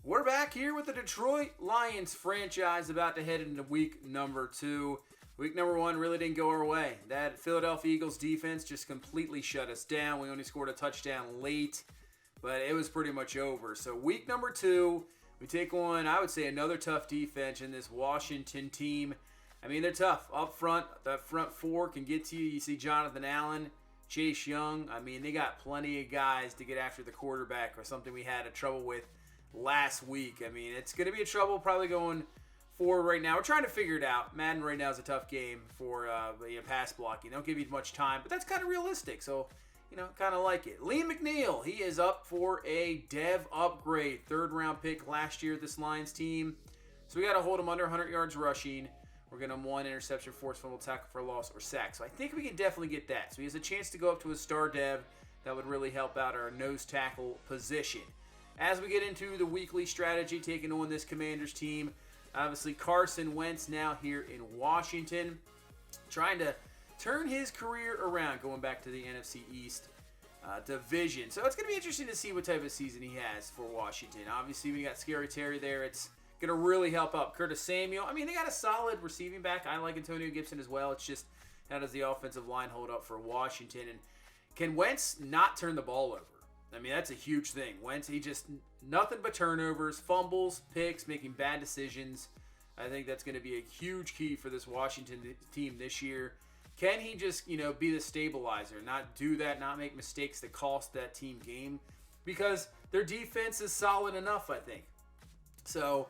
We're back here with the Detroit Lions franchise about to head into week number 2. Week number 1 really didn't go our way. That Philadelphia Eagles defense just completely shut us down. We only scored a touchdown late, but it was pretty much over. So week number 2, we take on, I would say, another tough defense in this Washington team. I mean, they're tough. Up front, that front four can get to you. You see Jonathan Allen, Chase Young. I mean, they got plenty of guys to get after the quarterback, or something we had a trouble with last week. I mean, it's going to be a trouble probably going forward right now. We're trying to figure it out. Madden right now is a tough game for pass blocking. They don't give you much time, but that's kind of realistic. So, kind of like it. Liam McNeil, he is up for a dev upgrade. 3rd round pick last year, this Lions team. So we got to hold him under 100 yards rushing. We're going to have 1 interception, forced fumble, tackle for loss, or sack. So I think we can definitely get that. So he has a chance to go up to a star dev. That would really help out our nose tackle position. As we get into the weekly strategy, taking on this Commanders team, obviously Carson Wentz now here in Washington, trying to turn his career around, going back to the NFC East division. So it's going to be interesting to see what type of season he has for Washington. Obviously, we got Scary Terry there. It's going to really help out Curtis Samuel. I mean, they got a solid receiving back. I like Antonio Gibson as well. It's just, how does the offensive line hold up for Washington? And can Wentz not turn the ball over? I mean, that's a huge thing. Wentz, he just, nothing but turnovers, fumbles, picks, making bad decisions. I think that's going to be a huge key for this Washington team this year. Can he just, be the stabilizer, not do that, not make mistakes that cost that team game? Because their defense is solid enough, I think. So,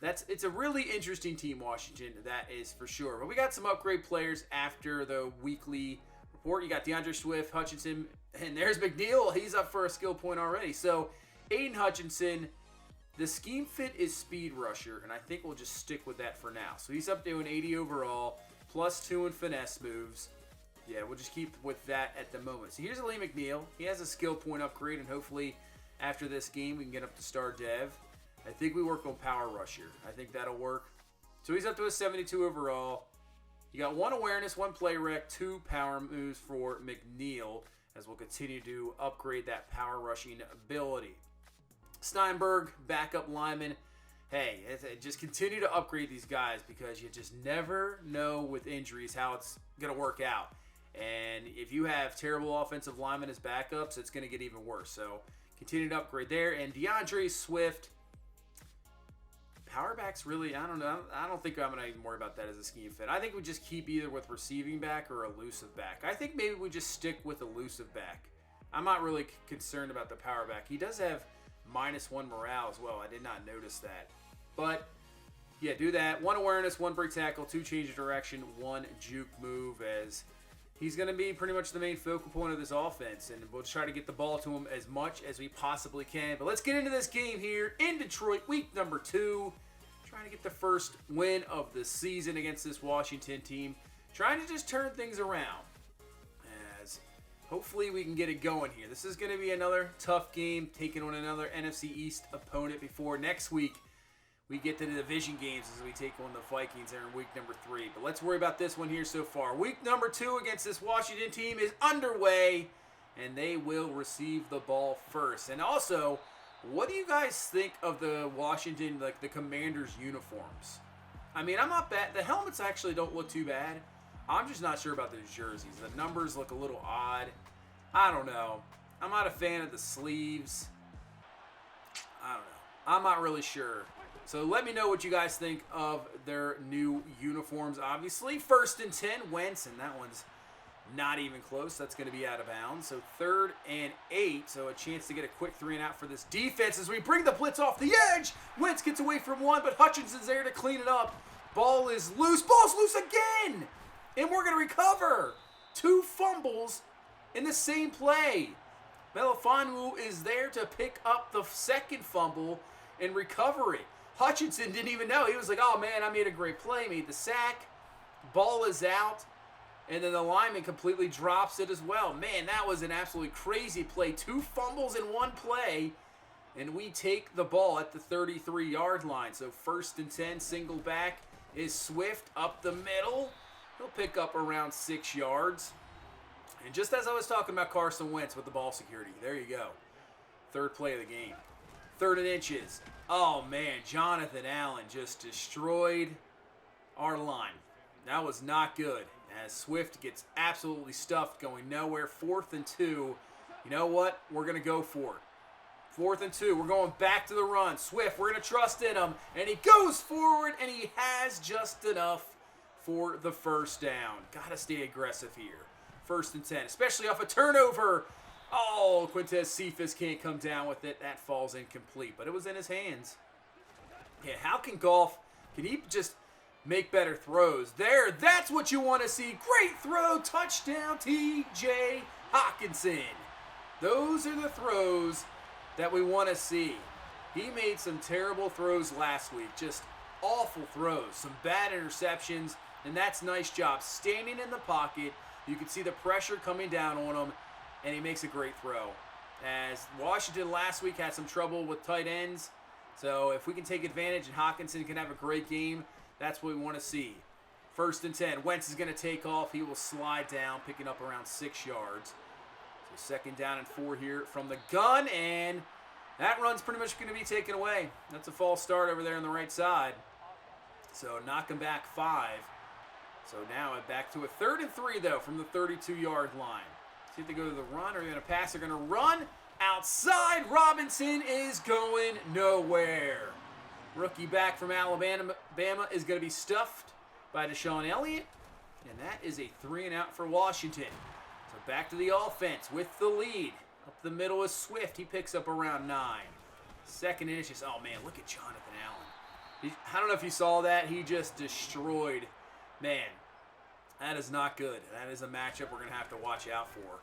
it's a really interesting team, Washington, that is for sure. But we got some upgrade players after the weekly report. You got DeAndre Swift, Hutchinson, and there's McNeil. He's up for a skill point already. So, Aiden Hutchinson, the scheme fit is speed rusher, and I think we'll just stick with that for now. So, he's up to an 80 overall, +2 in finesse moves. Yeah, we'll just keep with that at the moment. So, here's Lee McNeil. He has a skill point upgrade, and hopefully after this game we can get up to star dev. I think we work on power rusher. I think that'll work. So, he's up to a 72 overall. You got 1 awareness, 1 play rec, 2 power moves for McNeil, as we'll continue to upgrade that power rushing ability. Steinberg, backup lineman. Hey, just continue to upgrade these guys, because you just never know with injuries how it's going to work out. And if you have terrible offensive linemen as backups, it's going to get even worse. So continue to upgrade there. And DeAndre Swift, power backs really, I don't know. I don't think I'm going to even worry about that as a scheme fit. I think we just keep either with receiving back or elusive back. I think maybe we just stick with elusive back. I'm not really concerned about the power back. He does have -1 morale as well. I did not notice that. But, yeah, do that. 1 awareness, 1 break tackle, 2 change of direction, 1 juke move, as he's going to be pretty much the main focal point of this offense. And we'll try to get the ball to him as much as we possibly can. But let's get into this game here in Detroit, week number 2. Trying to get the first win of the season against this Washington team. Trying to just turn things around, as hopefully we can get it going here. This is going to be another tough game, taking on another NFC East opponent before next week we get to the division games as we take on the Vikings there in week number 3. But let's worry about this one here so far. Week number 2 against this Washington team is underway, and they will receive the ball first. And also, what do you guys think of the Washington, the Commanders uniforms? I mean, I'm not bad. The helmets actually don't look too bad. I'm just not sure about those jerseys. The numbers look a little odd. I don't know. I'm not a fan of the sleeves. I don't know. I'm not really sure. So let me know what you guys think of their new uniforms, obviously. 1st and 10, Wentz, and that one's not even close. That's going to be out of bounds. So 3rd and 8, so a chance to get a quick 3 and out for this defense as we bring the blitz off the edge. Wentz gets away from 1, but Hutchinson's there to clean it up. Ball is loose. Ball's loose again! And we're going to recover. 2 fumbles in the same play. Melifonwu is there to pick up the 2nd fumble and recover it. Hutchinson didn't even know. He was like, oh, man, I made a great play. Made the sack. Ball is out. And then the lineman completely drops it as well. Man, that was an absolutely crazy play. 2 fumbles in 1 play. And we take the ball at the 33-yard line. So 1st and 10, single back is Swift up the middle. He'll pick up around 6 yards. And just as I was talking about Carson Wentz with the ball security, there you go. 3rd play of the game. 3rd and inches. Oh, man, Jonathan Allen just destroyed our line. That was not good. As Swift gets absolutely stuffed, going nowhere. 4th and 2. You know what? We're going to go for it. 4th and 2. We're going back to the run. Swift, we're going to trust in him. And he goes forward, and he has just enough for the first down. Got to stay aggressive here. 1st and 10, especially off a turnover. Oh, Quintez Cephas can't come down with it. That falls incomplete, but it was in his hands. Yeah, how can can he just make better throws? There, that's what you want to see. Great throw, touchdown, T.J. Hockenson. Those are the throws that we want to see. He made some terrible throws last week, just awful throws, some bad interceptions, and that's a nice job. Standing in the pocket, you can see the pressure coming down on him, and he makes a great throw. As Washington last week had some trouble with tight ends, so if we can take advantage and Hockenson can have a great game, that's what we want to see. 1st and 10. Wentz is going to take off. He will slide down, picking up around 6 yards. So 2nd down and 4 here from the gun, and that run's pretty much going to be taken away. That's a false start over there on the right side. So knock him back 5. So now back to a 3rd and 3, though, from the 32-yard line. See if they go to the run or they're going to pass. They're going to run outside. Robinson is going nowhere. Rookie back from Alabama is going to be stuffed by Deshaun Elliott. And that is a 3-and-out for Washington. So back to the offense with the lead. Up the middle is Swift. He picks up around 9. 2nd and inches. Oh, man, look at Jonathan Allen. I don't know if you saw that. He just destroyed. Man, that is not good. That is a matchup we're going to have to watch out for.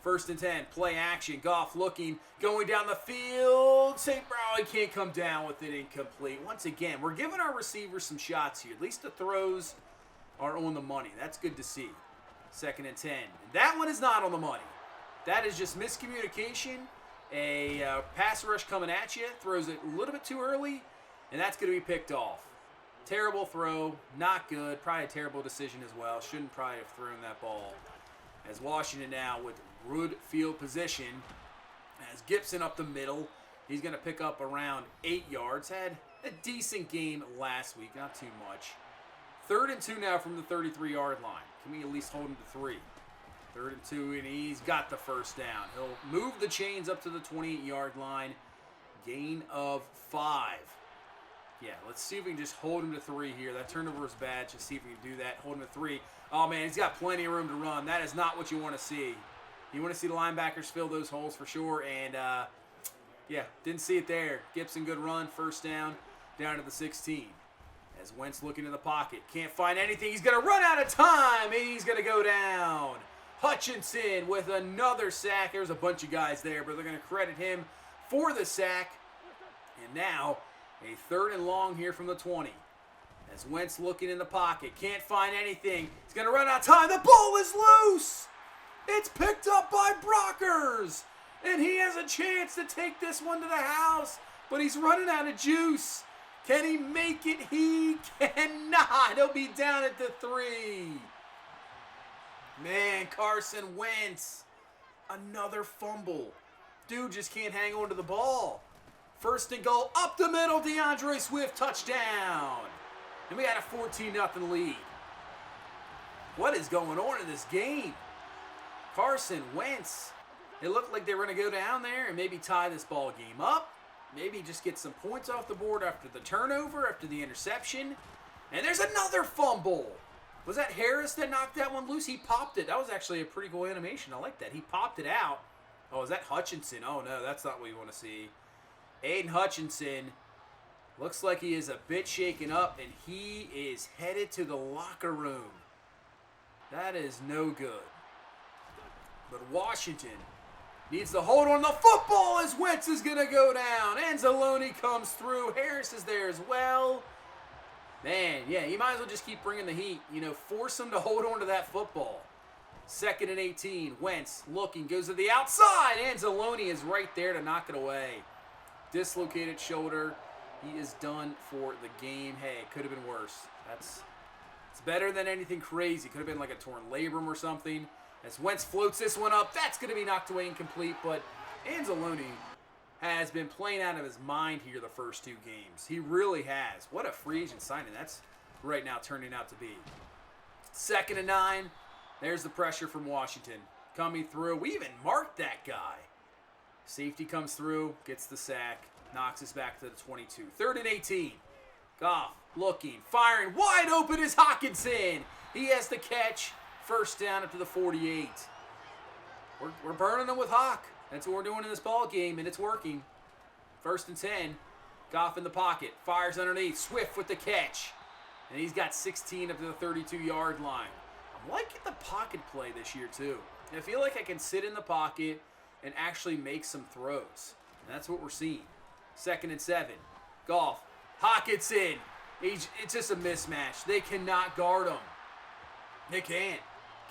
1st and 10, play action. Goff looking, going down the field. St. Brown can't come down with it, incomplete. Once again, we're giving our receivers some shots here. At least the throws are on the money. That's good to see. 2nd and 10. That one is not on the money. That is just miscommunication. A pass rush coming at you. Throws it a little bit too early, and that's going to be picked off. Terrible throw, not good. Probably a terrible decision as well. Shouldn't probably have thrown that ball. As Washington now with good field position. As Gibson up the middle. He's going to pick up around 8 yards. Had a decent game last week, not too much. 3rd and 2 now from the 33-yard line. Can we at least hold him to 3? 3rd and 2, and he's got the first down. He'll move the chains up to the 28-yard line. Gain of 5. Yeah, let's see if we can just hold him to 3 here. That turnover is bad. Just see if we can do that. Hold him to 3. Oh, man, he's got plenty of room to run. That is not what you want to see. You want to see the linebackers fill those holes for sure. And, yeah, didn't see it there. Gibson, good run. 1st down to the 16. As Wentz looking in the pocket. Can't find anything. He's going to run out of time. He's going to go down. Hutchinson with another sack. There's a bunch of guys there, but they're going to credit him for the sack. And now a 3rd and long here from the 20. As Wentz looking in the pocket. Can't find anything. He's going to run out of time. The ball is loose. It's picked up by Brockers. And he has a chance to take this one to the house. But he's running out of juice. Can he make it? He cannot. He'll be down at the 3. Man, Carson Wentz. Another fumble. Dude just can't hang on to the ball. 1st and goal, up the middle, DeAndre Swift, touchdown. And we got a 14-0 lead. What is going on in this game? Carson Wentz. It looked like they were going to go down there and maybe tie this ball game up. Maybe just get some points off the board after the turnover, after the interception. And there's another fumble. Was that Harris that knocked that one loose? He popped it. That was actually a pretty cool animation. I like that. He popped it out. Oh, is that Hutchinson? Oh, no, that's not what you want to see. Aiden Hutchinson looks like he is a bit shaken up, and he is headed to the locker room. That is no good. But Washington needs to hold on the football as Wentz is going to go down. Anzalone comes through. Harris is there as well. Man, yeah, you might as well just keep bringing the heat. You know, force them to hold on to that football. 2nd and 18. Wentz looking, goes to the outside. Anzalone is right there to knock it away. Dislocated shoulder. He is done for the game. Hey, it could have been worse. It's better than anything crazy. Could have been like a torn labrum or something. As Wentz floats this one up, that's going to be knocked away incomplete. But Anzalone has been playing out of his mind here the first 2 games. He really has. What a free agent signing that's right now turning out to be. 2nd and 9. There's the pressure from Washington coming through. We even marked that guy. Safety comes through, gets the sack, knocks us back to the 22. 3rd and 18. Goff looking, firing, wide open is Hawkinson. He has the catch. 1st down up to the 48. We're burning them with Hawk. That's what we're doing in this ball game, and it's working. 1st and 10. Goff in the pocket, fires underneath. Swift with the catch. And he's got 16 up to the 32-yard line. I'm liking the pocket play this year, too. I feel like I can sit in the pocket and actually make some throws. And that's what we're seeing. 2nd and 7. Goff. Hawkinson. It's just a mismatch. They cannot guard him. They can't.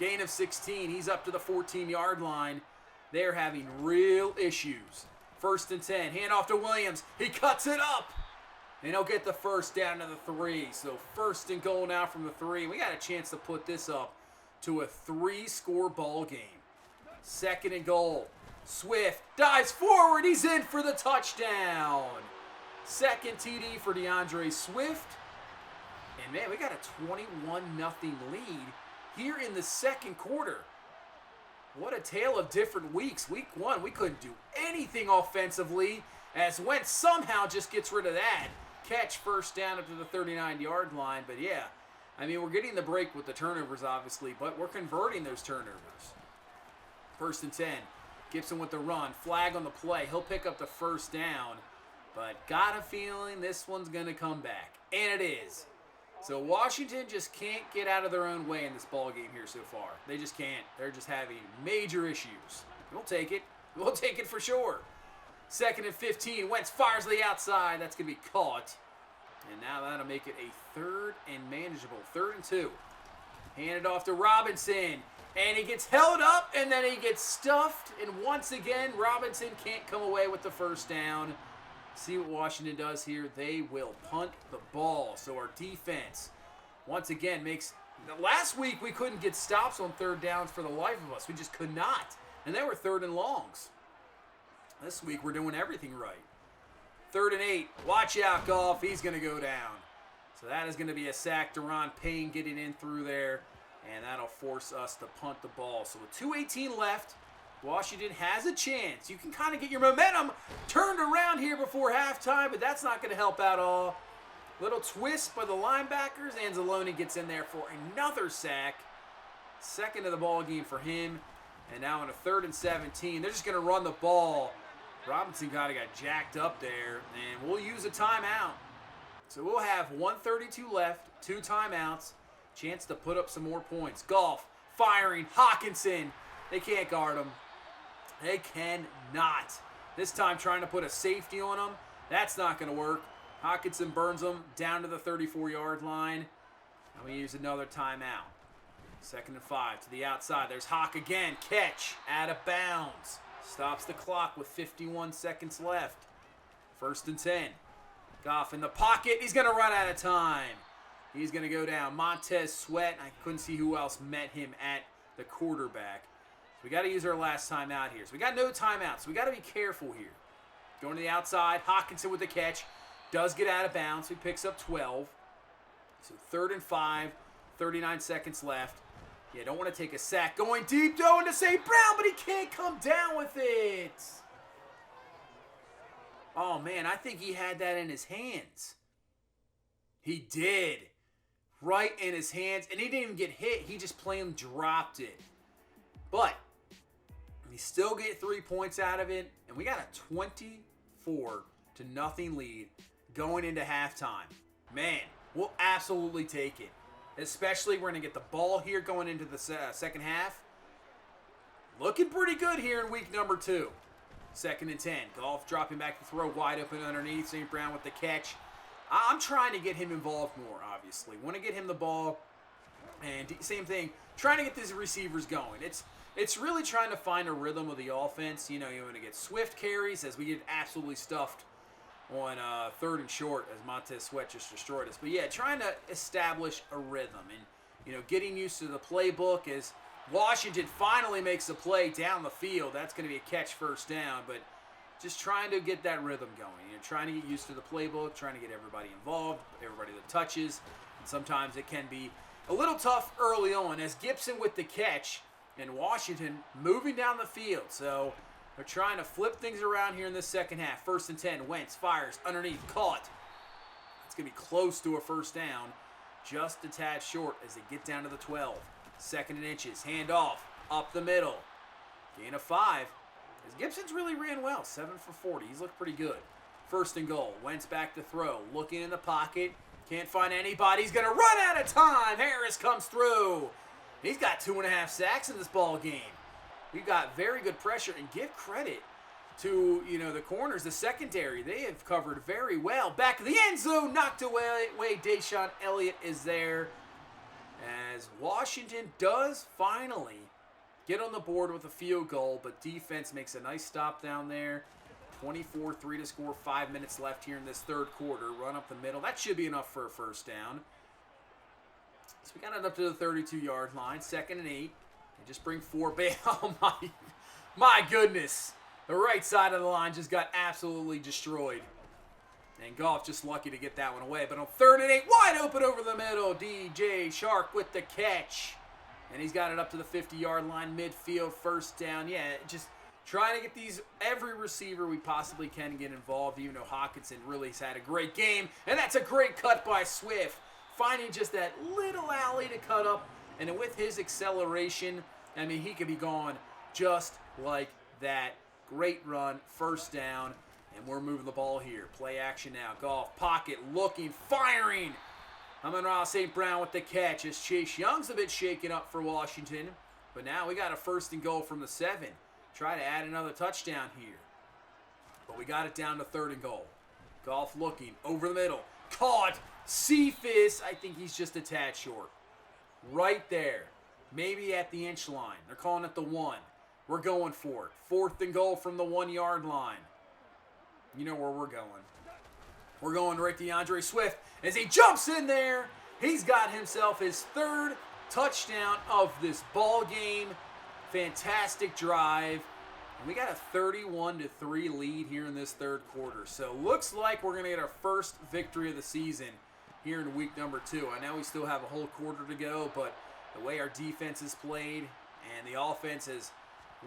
Gain of 16. He's up to the 14-yard line. They're having real issues. 1st and 10. Hand off to Williams. He cuts it up. And he'll get the 1st down to the 3. So 1st and goal now from the 3. We got a chance to put this up to a 3-score ball game. 2nd and goal. Swift dives forward. He's in for the touchdown. 2nd TD for DeAndre Swift. And man, we got a 21-0 lead here in the 2nd quarter. What a tale of different weeks. Week 1, we couldn't do anything offensively as Wentz somehow just gets rid of that. Catch 1st down up to the 39-yard line. But yeah, I mean, we're getting the break with the turnovers, obviously, but we're converting those turnovers. 1st and 10. Gibson with the run. Flag on the play. He'll pick up the 1st down. But got a feeling this one's going to come back. And it is. So Washington just can't get out of their own way in this ball game here so far. They just can't. They're just having major issues. We'll take it. We'll take it for sure. 2nd and 15. Wentz fires to the outside. That's going to be caught. And now that'll make it a 3rd and manageable. 3rd and 2. Handed off to Robinson. And he gets held up, and then he gets stuffed. And once again, Robinson can't come away with the 1st down. See what Washington does here. They will punt the ball. So our defense, once again, makes... Last week, we couldn't get stops on 3rd downs for the life of us. We just could not. And they were 3rd and longs. This week, we're doing everything right. 3rd and 8. Watch out, Goff. He's going to go down. So that is going to be a sack. Deron Payne getting in through there. And that'll force us to punt the ball. So with 2:18 left, Washington has a chance. You can kind of get your momentum turned around here before halftime, but that's not going to help at all. Little twist by the linebackers. Anzalone gets in there for another sack. 2nd of the ball game for him. And now on a 3rd and 17, they're just going to run the ball. Robinson kind of got jacked up there, and we'll use a timeout. So we'll have 1:32 left, 2 timeouts. Chance to put up some more points. Goff firing. Hawkinson. They can't guard him. They cannot. This time trying to put a safety on him. That's not going to work. Hawkinson burns him down to the 34-yard line. And we use another timeout. 2nd and 5 to the outside. There's Hawk again. Catch. Out of bounds. Stops the clock with 51 seconds left. 1st and 10. Goff in the pocket. He's going to run out of time. He's going to go down. Montez Sweat. I couldn't see who else met him at the quarterback. So we got to use our last timeout here. So we got no timeouts. So we got to be careful here. Going to the outside. Hawkinson with the catch. Does get out of bounds. He picks up 12. So 3rd and 5. 39 seconds left. Yeah, don't want to take a sack. Going deep, though, into St. Brown, but he can't come down with it. Oh, man, I think he had that in his hands. He did. Right in his hands. And he didn't even get hit. He just plain dropped it. But we still get 3 points out of it. And we got a 24-0 lead going into halftime. Man, we'll absolutely take it. Especially we're going to get the ball here going into the 2nd half. Looking pretty good here in week number 2. 2nd and 10. Goff dropping back to throw wide open underneath. St. Brown with the catch. I'm trying to get him involved more, obviously. Want to get him the ball. And same thing, trying to get these receivers going. It's really trying to find a rhythm of the offense. You know, you want to get swift carries as we get absolutely stuffed on 3rd and short as Montez Sweat just destroyed us. But yeah, trying to establish a rhythm and, you know, getting used to the playbook as Washington finally makes a play down the field. That's going to be a catch 1st down. But just trying to get that rhythm going. Trying to get used to the playbook, trying to get everybody involved, everybody that touches. And sometimes it can be a little tough early on as Gibson with the catch and Washington moving down the field. So they're trying to flip things around here in the second half. 1st and 10. Wentz fires underneath. Caught. It's going to be close to a first down. Just a tad short as they get down to the 12. 2nd and inches. Hand off. Up the middle. Gain of 5. As Gibson's really ran well. 7 for 40. He's looked pretty good. 1st and goal. Wentz back to throw. Looking in the pocket. Can't find anybody. He's going to run out of time. Harris comes through. He's got 2.5 sacks in this ball game. We've got very good pressure, and give credit to, the corners, the secondary. They have covered very well. Back of the end zone, knocked away. Deshaun Elliott is there as Washington does finally get on the board with a field goal, but defense makes a nice stop down there. 24-3 to score, 5 minutes left here in this third quarter. Run up the middle. That should be enough for a first down. So we got it up to the 32-yard line. 2nd and 8. They just bring 4 back. Oh, my goodness. The right side of the line just got absolutely destroyed. And Goff just lucky to get that one away. But on 3rd and 8, wide open over the middle. DJ Shark with the catch. And he's got it up to the 50-yard line, midfield, first down. Yeah, just trying to get every receiver we possibly can get involved, even though Hawkinson really has had a great game. And that's a great cut by Swift, finding just that little alley to cut up. And with his acceleration, he could be gone just like that. Great run, first down, and we're moving the ball here. Play action now. Goff, pocket, looking, firing. Amon-Ra St. Brown with the catch as Chase Young's a bit shaken up for Washington. But now we got a 1st and goal from the 7. Try to add another touchdown here. But we got it down to 3rd and goal. Goff looking, over the middle. Caught. Cephas, I think he's just a tad short. Right there. Maybe at the inch line. They're calling it the 1. We're going for it. 4th and goal from the 1-yard line. You know where we're going. We're going right to DeAndre Swift. As he jumps in there, he's got himself his 3rd touchdown of this ball game. Fantastic drive. And we got a 31-3 lead here in this 3rd quarter. So looks like we're going to get our first victory of the season here in week number 2. I know we still have a whole quarter to go, but the way our defense is played and the offense has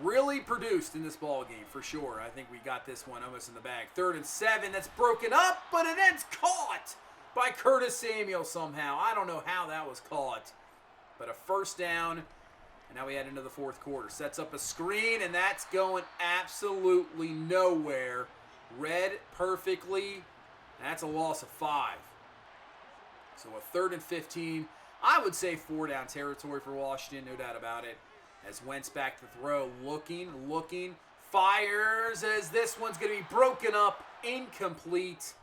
really produced in this ball game for sure. I think we got this one almost in the bag. 3rd and 7. That's broken up, but it ends caught by Curtis Samuel somehow. I don't know how that was caught, but a first down. And now we head into the 4th quarter. Sets up a screen, and that's going absolutely nowhere. Read perfectly. That's a loss of 5. So a 3rd and 15. I would say 4-down territory for Washington, no doubt about it. As Wentz back to throw, looking, fires as this one's going to be broken up, incomplete.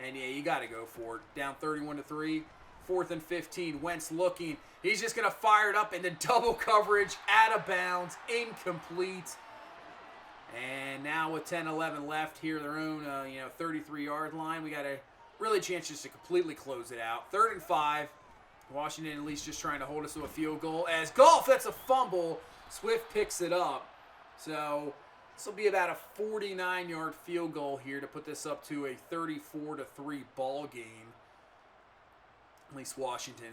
And yeah, you got to go for it. Down 31-3, 4th and 15. Wentz looking. He's just going to fire it up into double coverage, out of bounds, incomplete. And now with 10-11 left here, their own 33-yard line, we got a really chance just to completely close it out. 3rd and 5. Washington at least just trying to hold us to a field goal. As Goff, that's a fumble. Swift picks it up. So this will be about a 49-yard field goal here to put this up to a 34-3 ball game. At least Washington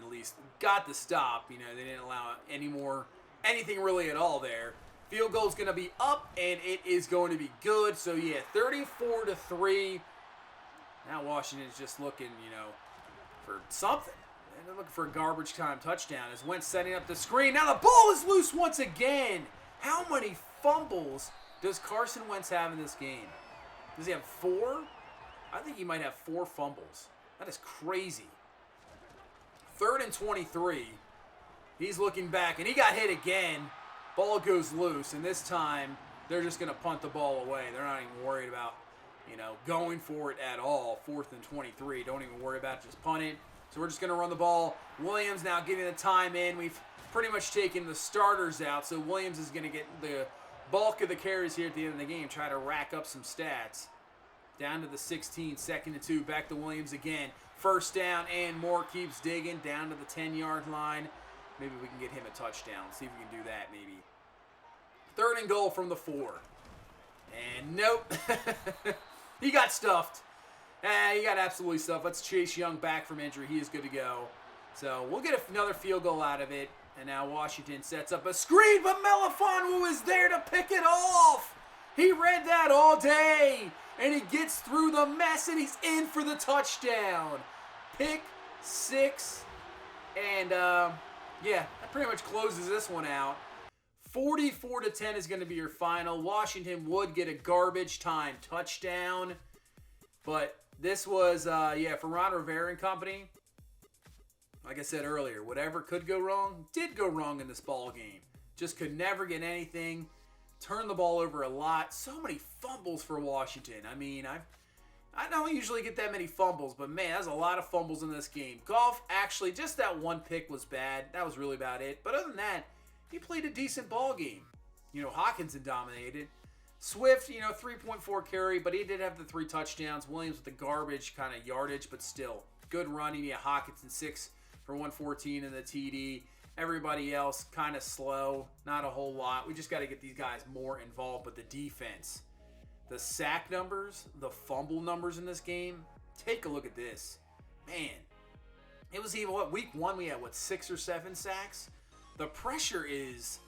got the stop. They didn't allow anything really at all there. Field goal's going to be up, and it is going to be good. So yeah, 34-3. Now Washington's just looking, for something. They're looking for a garbage time touchdown as Wentz setting up the screen. Now the ball is loose once again. How many fumbles does Carson Wentz have in this game? Does he have 4? I think he might have 4 fumbles. That is crazy. 3rd and 23. He's looking back, and he got hit again. Ball goes loose, and this time they're just going to punt the ball away. They're not even worried about, going for it at all. 4th and 23. Don't even worry about it. Just punt it. So we're just going to run the ball. Williams now getting the time in. We've pretty much taken the starters out, so Williams is going to get the bulk of the carries here at the end of the game, try to rack up some stats. Down to the 16, 2nd and 2. Back to Williams again. First down, and Moore keeps digging down to the 10-yard line. Maybe we can get him a touchdown. See if we can do that maybe. 3rd and goal from the 4. And nope. He got stuffed. He got absolutely stuffed. Let's Chase Young back from injury. He is good to go. So we'll get another field goal out of it. And now Washington sets up a screen, but Melifonwu is there to pick it off. He read that all day. And he gets through the mess, and he's in for the touchdown. Pick 6. And, yeah, that pretty much closes this one out. 44-10 is going to be your final. Washington would get a garbage time touchdown. But this was, for Ron Rivera and company, like I said earlier, whatever could go wrong did go wrong in this ball game. Just could never get anything. Turned the ball over a lot. So many fumbles for Washington. I mean, I don't usually get that many fumbles, but man, there's a lot of fumbles in this game. Goff, actually, just that one pick was bad. That was really about it. But other than that, he played a decent ball game. Hawkinson dominated. Swift, 3.4 carry, but he did have the 3 touchdowns. Williams with the garbage kind of yardage, but still good running. Yeah, Hawkinson 6 for 114 in the TD. Everybody else kind of slow, not a whole lot. We just got to get these guys more involved. But the defense, the sack numbers, the fumble numbers in this game, take a look at this. Man, it was even, week 1 we had, 6 or 7 sacks? The pressure is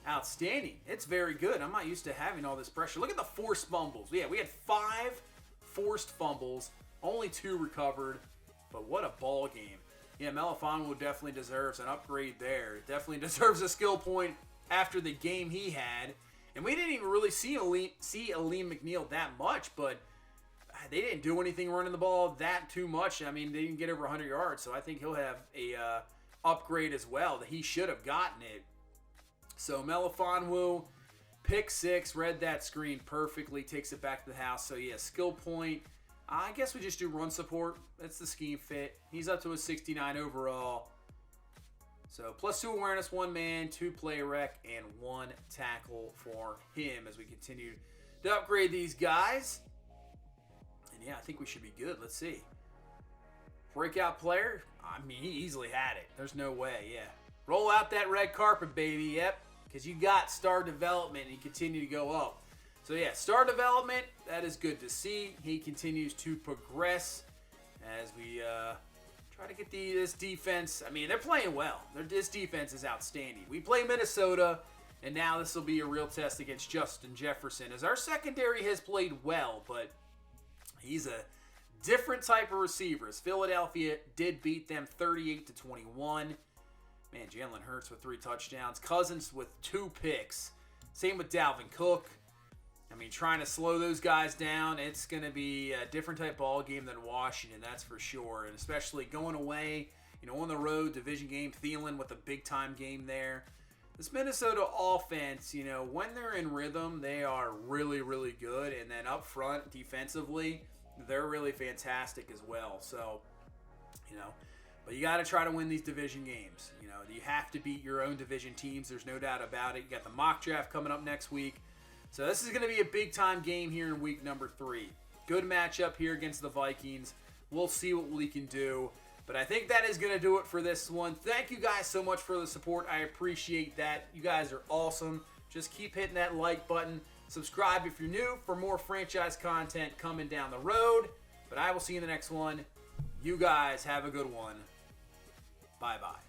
outstanding. It's very good. I'm not used to having all this pressure. Look at the forced fumbles. Yeah, we had 5 forced fumbles, only 2 recovered, but what a ball game. Yeah, Melifonwu definitely deserves an upgrade there. Definitely deserves a skill point after the game he had. And we didn't even really see Aleem McNeil that much, but they didn't do anything running the ball that too much. I mean, they didn't get over 100 yards, so I think he'll have a upgrade as well. That he should have gotten it. So Melifonwu, pick 6, read that screen perfectly, takes it back to the house. So yeah, skill point. I guess we just do run support. That's the scheme fit. He's up to a 69 overall. So +2 awareness, 1 man, 2 play rec, and 1 tackle for him as we continue to upgrade these guys. And yeah, I think we should be good. Let's see. Breakout player. I mean, he easily had it. There's no way, yeah. Roll out that red carpet, baby. Yep. Because you got star development and you continue to go up. So yeah, star development, that is good to see. He continues to progress as we try to get this defense. I mean, they're playing well. This defense is outstanding. We play Minnesota, and now this will be a real test against Justin Jefferson, as our secondary has played well, but he's a different type of receiver. As Philadelphia did beat them 38-21. Man, Jalen Hurts with 3 touchdowns. Cousins with 2 picks. Same with Dalvin Cook. I mean, trying to slow those guys down, it's going to be a different type ball game than Washington, that's for sure. And especially going away, on the road, division game, Thielen with a big-time game there. This Minnesota offense, when they're in rhythm, they are really, really good. And then up front, defensively, they're really fantastic as well. So, but you got to try to win these division games. You have to beat your own division teams. There's no doubt about it. You got the mock draft coming up next week. So this is going to be a big-time game here in week number 3. Good matchup here against the Vikings. We'll see what we can do. But I think that is going to do it for this one. Thank you guys so much for the support. I appreciate that. You guys are awesome. Just keep hitting that like button. Subscribe if you're new for more franchise content coming down the road. But I will see you in the next one. You guys have a good one. Bye-bye.